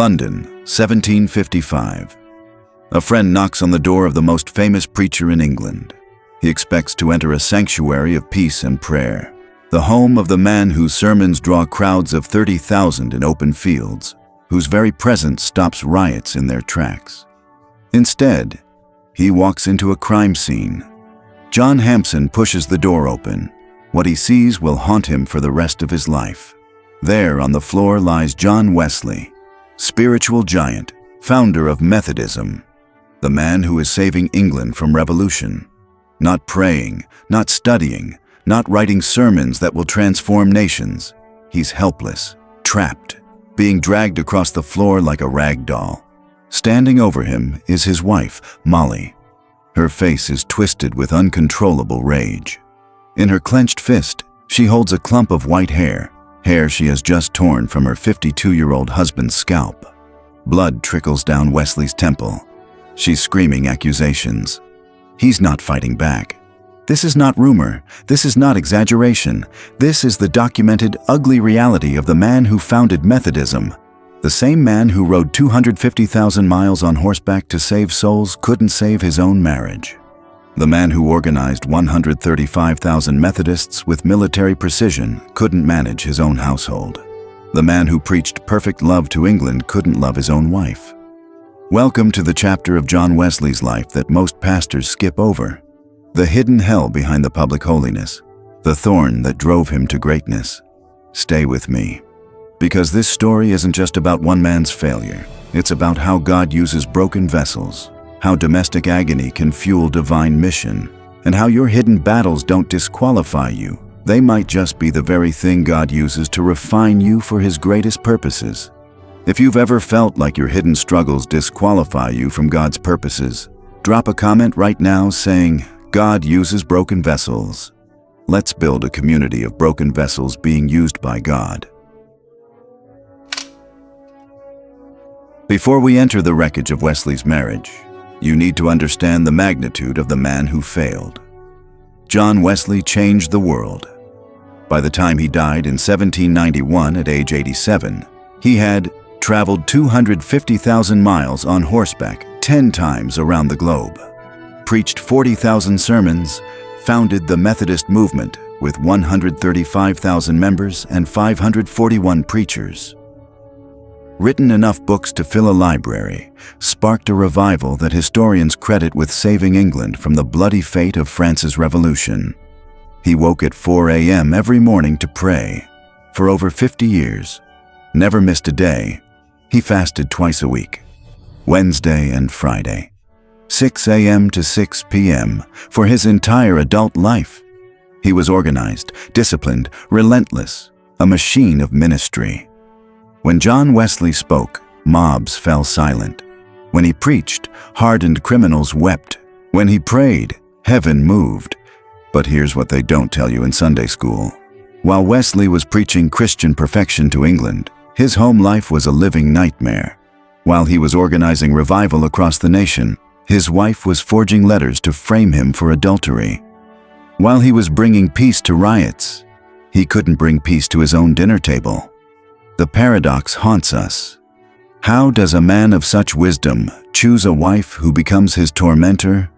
London, 1755. A friend knocks on the door of the most famous preacher in England. He expects to enter a sanctuary of peace and prayer, the home of the man whose sermons draw crowds of 30,000 in open fields, whose very presence stops riots in their tracks. Instead, he walks into a crime scene. John Hampson pushes the door open. What he sees will haunt him for the rest of his life. There on the floor lies John Wesley, spiritual giant, founder of Methodism, the man who is saving England from revolution. Not praying, not studying, not writing sermons that will transform nations. He's helpless, trapped, being dragged across the floor like a rag doll. Standing over him is his wife, Molly. Her face is twisted with uncontrollable rage. In her clenched fist, she holds a clump of white hair she has just torn from her 52-year-old husband's scalp. Blood trickles down Wesley's temple. She's screaming accusations. He's not fighting back. This is not rumor. This is not exaggeration. This is the documented, ugly reality of the man who founded Methodism. The same man who rode 250,000 miles on horseback to save souls couldn't save his own marriage. The man who organized 135,000 Methodists with military precision couldn't manage his own household. The man who preached perfect love to England couldn't love his own wife. Welcome to the chapter of John Wesley's life that most pastors skip over. The hidden hell behind the public holiness. The thorn that drove him to greatness. Stay with me. Because this story isn't just about one man's failure. It's about how God uses broken vessels, how domestic agony can fuel divine mission, and how your hidden battles don't disqualify you. They might just be the very thing God uses to refine you for His greatest purposes. If you've ever felt like your hidden struggles disqualify you from God's purposes, drop a comment right now saying, "God uses broken vessels." Let's build a community of broken vessels being used by God. Before we enter the wreckage of Wesley's marriage, you need to understand the magnitude of the man who failed. John Wesley changed the world. By the time he died in 1791 at age 87, he had traveled 250,000 miles on horseback 10 times around the globe, preached 40,000 sermons, founded the Methodist movement with 135,000 members and 541 preachers, written enough books to fill a library, sparked a revival that historians credit with saving England from the bloody fate of France's Revolution. He woke at 4 a.m. every morning to pray. For over 50 years, never missed a day, he fasted twice a week, Wednesday and Friday, 6 a.m. to 6 p.m. for his entire adult life. He was organized, disciplined, relentless, a machine of ministry. When John Wesley spoke, mobs fell silent. When he preached, hardened criminals wept. When he prayed, heaven moved. But here's what they don't tell you in Sunday school. While Wesley was preaching Christian perfection to England, his home life was a living nightmare. While he was organizing revival across the nation, his wife was forging letters to frame him for adultery. While he was bringing peace to riots, he couldn't bring peace to his own dinner table. The paradox haunts us. How does a man of such wisdom choose a wife who becomes his tormentor?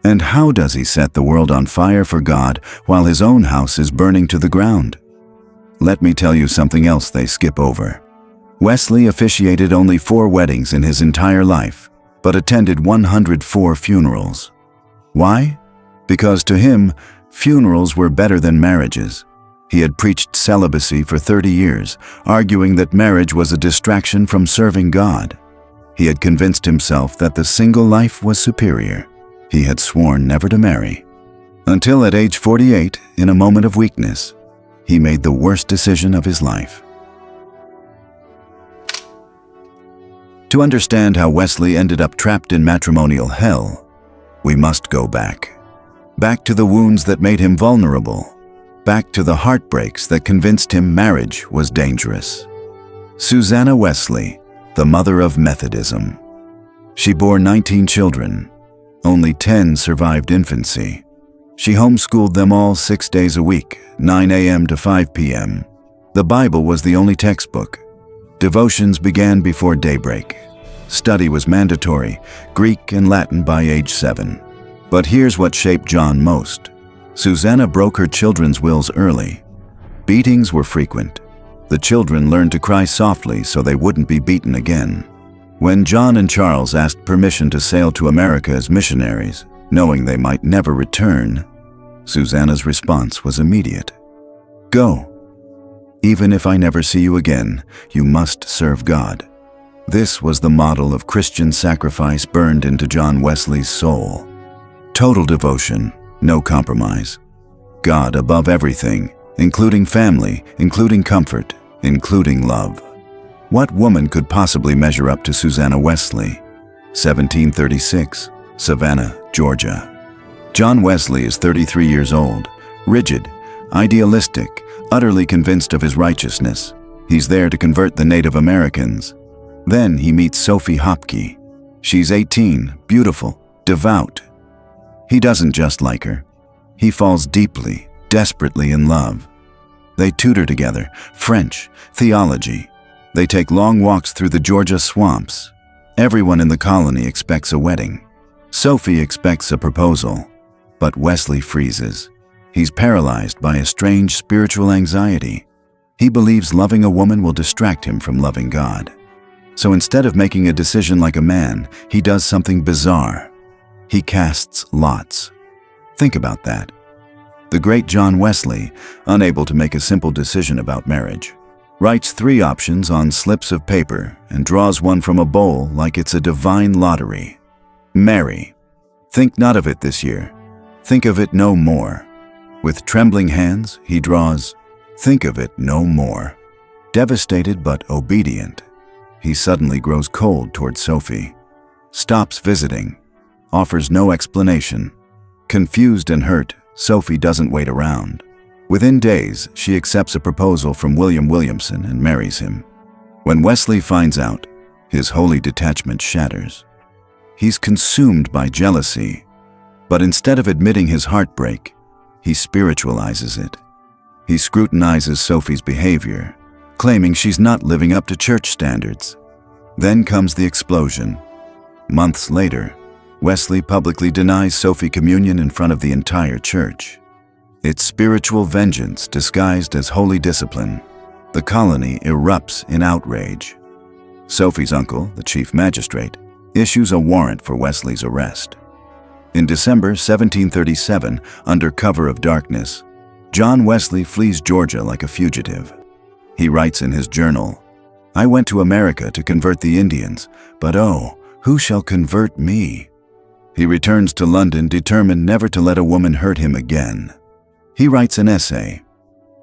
And how does he set the world on fire for God while his own house is burning to the ground? Let me tell you something else they skip over. Wesley officiated only 4 weddings in his entire life, but attended 104 funerals. Why? Because to him, funerals were better than marriages. He had preached celibacy for 30 years, arguing that marriage was a distraction from serving God. He had convinced himself that the single life was superior. He had sworn never to marry. Until at age 48, in a moment of weakness, he made the worst decision of his life. To understand how Wesley ended up trapped in matrimonial hell, we must go back. Back to the wounds that made him vulnerable. Back to the heartbreaks that convinced him marriage was dangerous. Susanna Wesley, the mother of Methodism. She bore 19 children. Only 10 survived infancy. She homeschooled them all 6 days a week, 9 a.m. to 5 p.m. The Bible was the only textbook. Devotions began before daybreak. Study was mandatory, Greek and Latin by age 7. But here's what shaped John most. Susanna broke her children's wills early. Beatings were frequent. The children learned to cry softly so they wouldn't be beaten again. When John and Charles asked permission to sail to America as missionaries, knowing they might never return, Susanna's response was immediate. "Go. Even if I never see you again, you must serve God." This was the model of Christian sacrifice burned into John Wesley's soul. Total devotion, no compromise. God above everything, including family, including comfort, including love. What woman could possibly measure up to Susanna Wesley? 1736, Savannah, Georgia. John Wesley is 33 years old, rigid, idealistic, utterly convinced of his righteousness. He's there to convert the Native Americans. Then he meets Sophie Hopke. She's 18, beautiful, devout. He doesn't just like her. He falls deeply, desperately in love. They tutor together, French, theology. They take long walks through the Georgia swamps. Everyone in the colony expects a wedding. Sophie expects a proposal, but Wesley freezes. He's paralyzed by a strange spiritual anxiety. He believes loving a woman will distract him from loving God. So instead of making a decision like a man, he does something bizarre. He casts lots. Think about that. The great John Wesley, unable to make a simple decision about marriage, writes 3 options on slips of paper and draws one from a bowl like it's a divine lottery. Marry. Think not of it this year. Think of it no more. With trembling hands, he draws, think of it no more. Devastated but obedient, he suddenly grows cold toward Sophie, stops visiting, offers no explanation. Confused and hurt, Sophie doesn't wait around. Within days, she accepts a proposal from William Williamson and marries him. When Wesley finds out, his holy detachment shatters. He's consumed by jealousy, but instead of admitting his heartbreak, he spiritualizes it. He scrutinizes Sophie's behavior, claiming she's not living up to church standards. Then comes the explosion. Months later, Wesley publicly denies Sophie communion in front of the entire church. It's spiritual vengeance disguised as holy discipline. The colony erupts in outrage. Sophie's uncle, the chief magistrate, issues a warrant for Wesley's arrest. In December 1737, under cover of darkness, John Wesley flees Georgia like a fugitive. He writes in his journal, "I went to America to convert the Indians, but oh, who shall convert me?" He returns to London determined never to let a woman hurt him again. He writes an essay,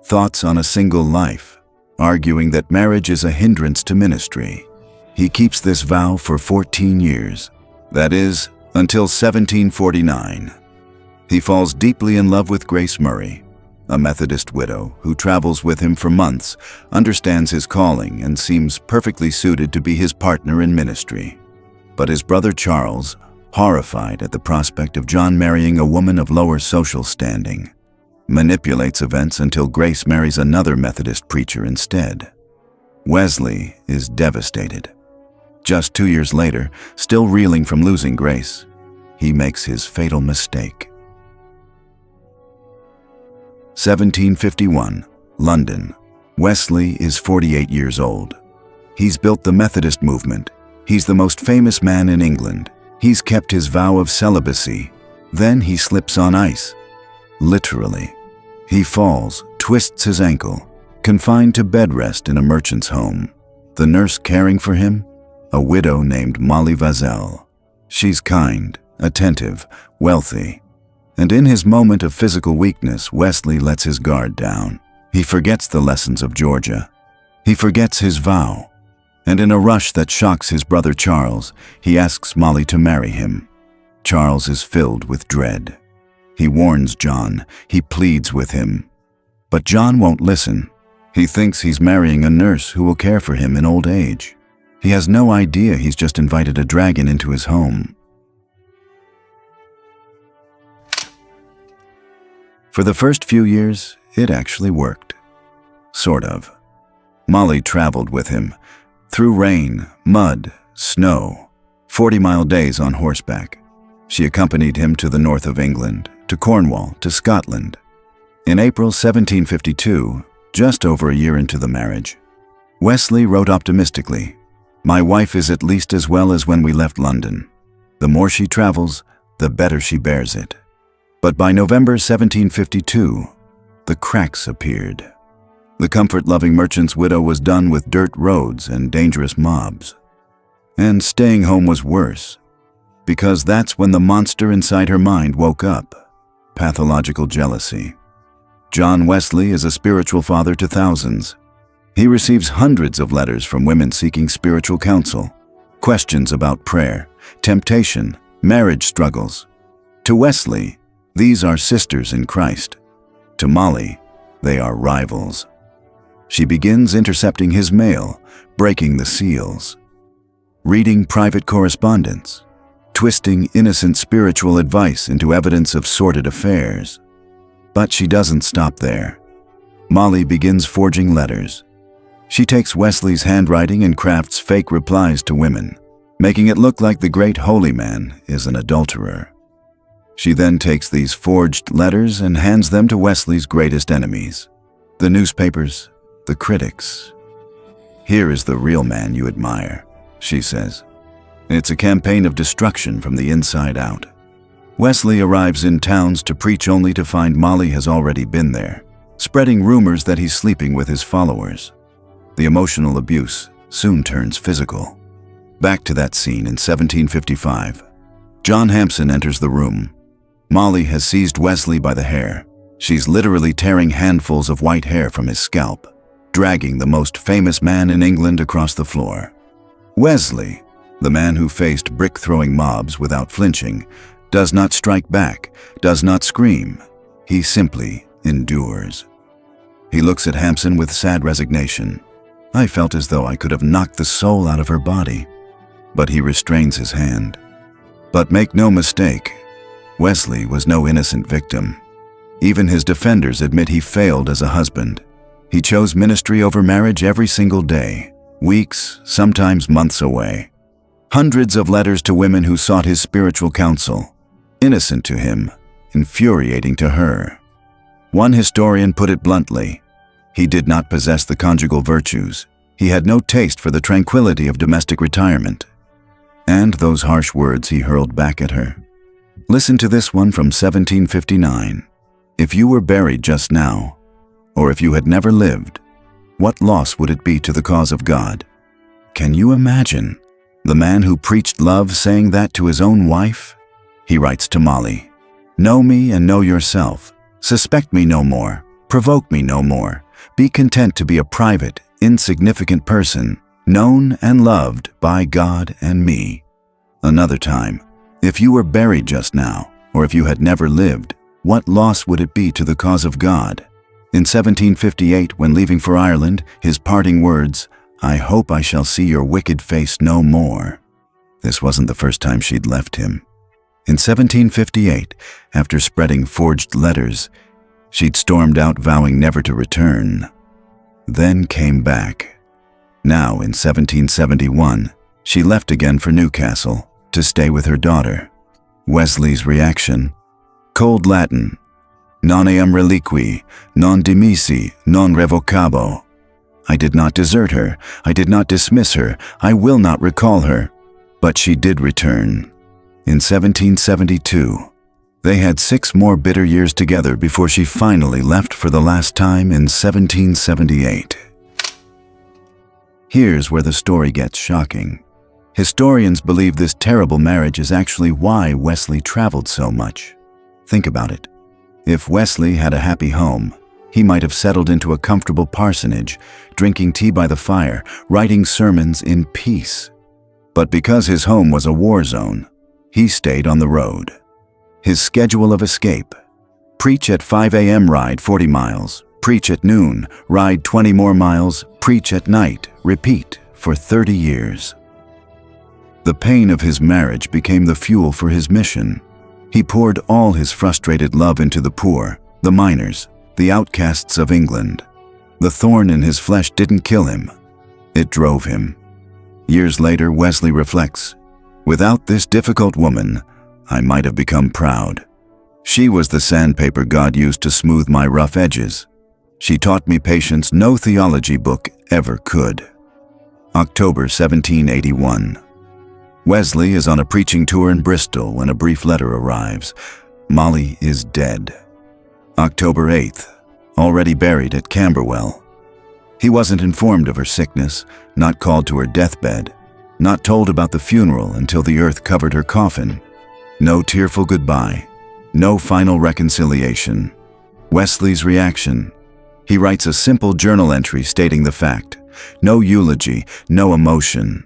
Thoughts on a Single Life, arguing that marriage is a hindrance to ministry. He keeps this vow for 14 years, that is, until 1749. He falls deeply in love with Grace Murray, a Methodist widow who travels with him for months, understands his calling, and seems perfectly suited to be his partner in ministry. But his brother Charles, horrified at the prospect of John marrying a woman of lower social standing, manipulates events until Grace marries another Methodist preacher instead. Wesley is devastated. Just 2 years later, still reeling from losing Grace, he makes his fatal mistake. 1751, London. Wesley is 48 years old. He's built the Methodist movement. He's the most famous man in England. He's kept his vow of celibacy. Then he slips on ice. Literally. He falls, twists his ankle, confined to bed rest in a merchant's home. The nurse caring for him? A widow named Molly Vazeille. She's kind, attentive, wealthy. And in his moment of physical weakness, Wesley lets his guard down. He forgets the lessons of Georgia. He forgets his vow. And in a rush that shocks his brother Charles, he asks Molly to marry him. Charles is filled with dread. He warns John. He pleads with him. But John won't listen. He thinks he's marrying a nurse who will care for him in old age. He has no idea he's just invited a dragon into his home. For the first few years, it actually worked. Sort of. Molly traveled with him, Through rain, mud, snow, 40-mile days on horseback, she accompanied him to the north of England, to Cornwall, to Scotland. In April 1752, just over a year into the marriage, Wesley wrote optimistically, "My wife is at least as well as when we left London. The more she travels, the better she bears it." But by November 1752, the cracks appeared. The comfort-loving merchant's widow was done with dirt roads and dangerous mobs. And staying home was worse, because that's when the monster inside her mind woke up: pathological jealousy. John Wesley is a spiritual father to thousands. He receives hundreds of letters from women seeking spiritual counsel, questions about prayer, temptation, marriage struggles. To Wesley, these are sisters in Christ. To Molly, they are rivals. She begins intercepting his mail, breaking the seals, reading private correspondence, twisting innocent spiritual advice into evidence of sordid affairs. But she doesn't stop there. Molly begins forging letters. She takes Wesley's handwriting and crafts fake replies to women, making it look like the great holy man is an adulterer. She then takes these forged letters and hands them to Wesley's greatest enemies, the newspapers, the critics. "Here is the real man you admire," she says. It's a campaign of destruction from the inside out. Wesley arrives in towns to preach only to find Molly has already been there, spreading rumors that he's sleeping with his followers. The emotional abuse soon turns physical. Back to that scene in 1755. John Hampson enters the room. Molly has seized Wesley by the hair. She's literally tearing handfuls of white hair from his scalp, dragging the most famous man in England across the floor. Wesley, the man who faced brick-throwing mobs without flinching, does not strike back, does not scream. He simply endures. He looks at Hampson with sad resignation. I felt as though I could have knocked the soul out of her body. But he restrains his hand. But make no mistake, Wesley was no innocent victim. Even his defenders admit he failed as a husband. He chose ministry over marriage every single day, weeks, sometimes months away. Hundreds of letters to women who sought his spiritual counsel. Innocent to him, infuriating to her. One historian put it bluntly: he did not possess the conjugal virtues. He had no taste for the tranquility of domestic retirement. And those harsh words he hurled back at her. Listen to this one from 1759. "If you were buried just now, or if you had never lived, what loss would it be to the cause of God?" Can you imagine the man who preached love saying that to his own wife? He writes to Molly, "Know me and know yourself. Suspect me no more. Provoke me no more. Be content to be a private, insignificant person, known and loved by God and me." Another time, "If you were buried just now, or if you had never lived, what loss would it be to the cause of God?" In 1758, when leaving for Ireland, his parting words, "I hope I shall see your wicked face no more." This wasn't the first time she'd left him. In 1758, after spreading forged letters, she'd stormed out vowing never to return. Then came back. Now, in 1771, she left again for Newcastle to stay with her daughter. Wesley's reaction: cold Latin, "Non eam reliqui, non dimisi, non revocabo." I did not desert her, I did not dismiss her, I will not recall her. But she did return. In 1772, they had 6 more bitter years together before she finally left for the last time in 1778. Here's where the story gets shocking. Historians believe this terrible marriage is actually why Wesley traveled so much. Think about it. If Wesley had a happy home, he might have settled into a comfortable parsonage, drinking tea by the fire, writing sermons in peace. But because his home was a war zone, he stayed on the road. His schedule of escape: preach at 5 a.m., ride 40 miles, preach at noon, ride 20 more miles, preach at night, repeat for 30 years. The pain of his marriage became the fuel for his mission. He poured all his frustrated love into the poor, the miners, the outcasts of England. The thorn in his flesh didn't kill him. It drove him. Years later, Wesley reflects, "Without this difficult woman, I might have become proud. She was the sandpaper God used to smooth my rough edges. She taught me patience no theology book ever could." October 1781. Wesley is on a preaching tour in Bristol when a brief letter arrives. Molly is dead. October 8th. Already buried at Camberwell. He wasn't informed of her sickness, not called to her deathbed, not told about the funeral until the earth covered her coffin. No tearful goodbye, no final reconciliation. Wesley's reaction. He writes a simple journal entry stating the fact. No eulogy, no emotion.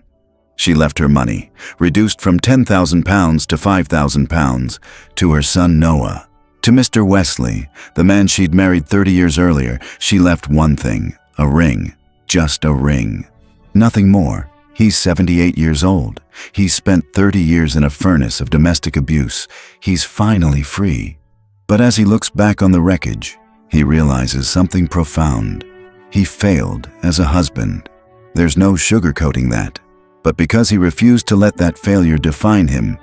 She left her money, reduced from £10,000 to £5,000, to her son Noah. To Mr. Wesley, the man she'd married 30 years earlier, she left one thing, a ring, just a ring. Nothing more. He's 78 years old. He's spent 30 years in a furnace of domestic abuse. He's finally free. But as he looks back on the wreckage, he realizes something profound. He failed as a husband. There's no sugarcoating that. But because he refused to let that failure define him,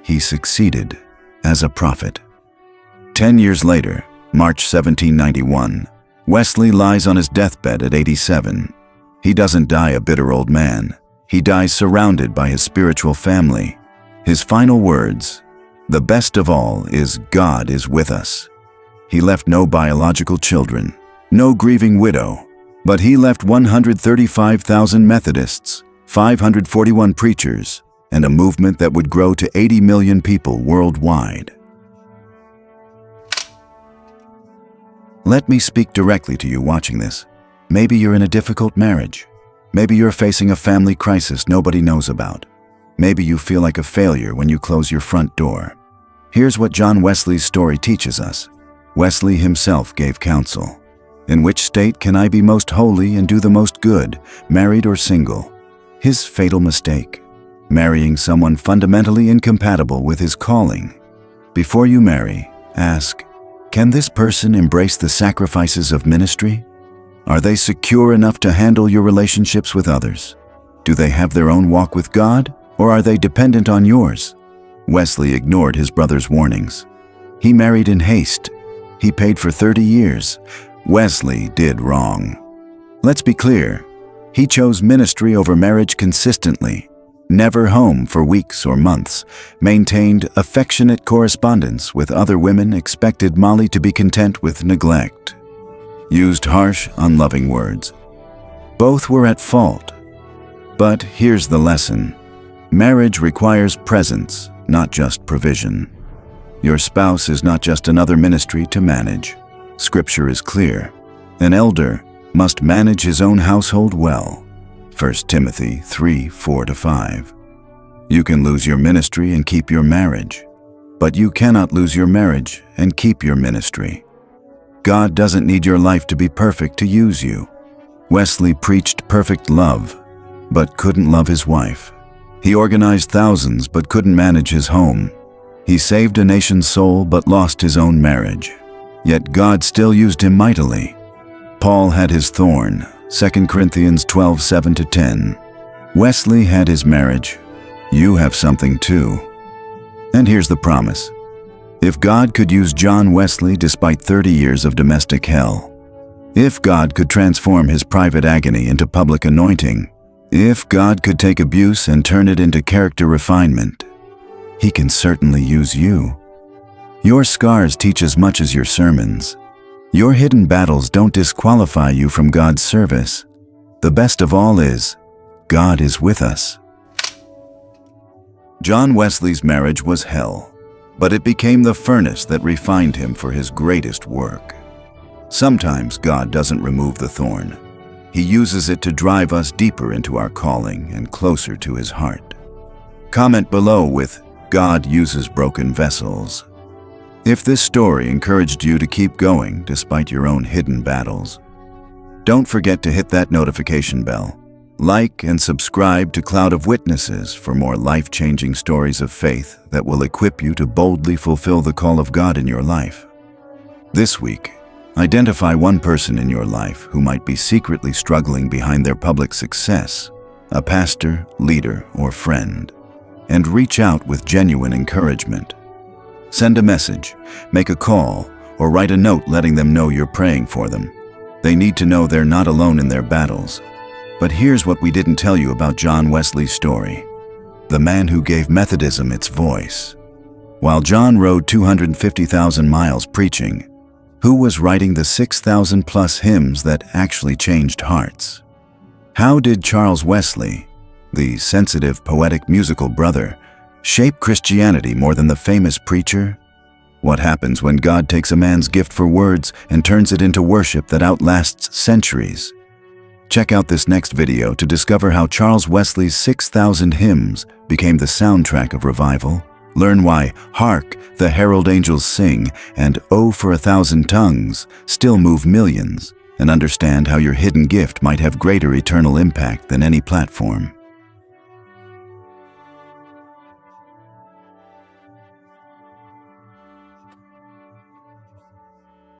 he succeeded as a prophet. 10 years later, March 1791, Wesley lies on his deathbed at 87. He doesn't die a bitter old man. He dies surrounded by his spiritual family. His final words, "The best of all is God is with us." He left no biological children, no grieving widow, but he left 135,000 Methodists, 541 preachers, and a movement that would grow to 80 million people worldwide. Let me speak directly to you watching this. Maybe you're in a difficult marriage. Maybe you're facing a family crisis nobody knows about. Maybe you feel like a failure when you close your front door. Here's what John Wesley's story teaches us. Wesley himself gave counsel. In which state can I be most holy and do the most good, married or single? His fatal mistake, marrying someone fundamentally incompatible with his calling. Before you marry, ask, can this person embrace the sacrifices of ministry? Are they secure enough to handle your relationships with others? Do they have their own walk with God, or are they dependent on yours? Wesley ignored his brother's warnings. He married in haste. He paid for 30 years. Wesley did wrong. Let's be clear. He chose ministry over marriage consistently, never home for weeks or months, maintained affectionate correspondence with other women, expected Molly to be content with neglect, used harsh, unloving words. Both were at fault. But here's the lesson. Marriage requires presence, not just provision. Your spouse is not just another ministry to manage. Scripture is clear. An elder must manage his own household well. 1 Timothy 3:4-5. You can lose your ministry and keep your marriage, but you cannot lose your marriage and keep your ministry. God doesn't need your life to be perfect to use you. Wesley preached perfect love, but couldn't love his wife. He organized thousands, but couldn't manage his home. He saved a nation's soul, but lost his own marriage. Yet God still used him mightily. Paul had his thorn, 2 Corinthians 12:7-10. Wesley had his marriage. You have something too. And here's the promise. If God could use John Wesley despite 30 years of domestic hell, if God could transform his private agony into public anointing, if God could take abuse and turn it into character refinement, He can certainly use you. Your scars teach as much as your sermons. Your hidden battles don't disqualify you from God's service. The best of all is, God is with us. John Wesley's marriage was hell, but it became the furnace that refined him for his greatest work. Sometimes God doesn't remove the thorn. He uses it to drive us deeper into our calling and closer to His heart. Comment below with, God uses broken vessels. If this story encouraged you to keep going despite your own hidden battles, don't forget to hit that notification bell. Like and subscribe to Cloud of Witnesses for more life-changing stories of faith that will equip you to boldly fulfill the call of God in your life. This week, identify one person in your life who might be secretly struggling behind their public success. a pastor, leader, or friend, and reach out with genuine encouragement. Send a message, make a call, or write a note letting them know you're praying for them. They need to know they're not alone in their battles. But here's what we didn't tell you about John Wesley's story, the man who gave Methodism its voice. While John rode 250,000 miles preaching, who was writing the 6,000+ hymns that actually changed hearts? How did Charles Wesley, the sensitive, poetic, musical brother, shape Christianity more than the famous preacher? What happens when God takes a man's gift for words and turns it into worship that outlasts centuries? Check out this next video to discover how Charles Wesley's 6,000 hymns became the soundtrack of revival. Learn why "Hark, the Herald Angels Sing" and "Oh, for a Thousand Tongues" still move millions, and understand how your hidden gift might have greater eternal impact than any platform.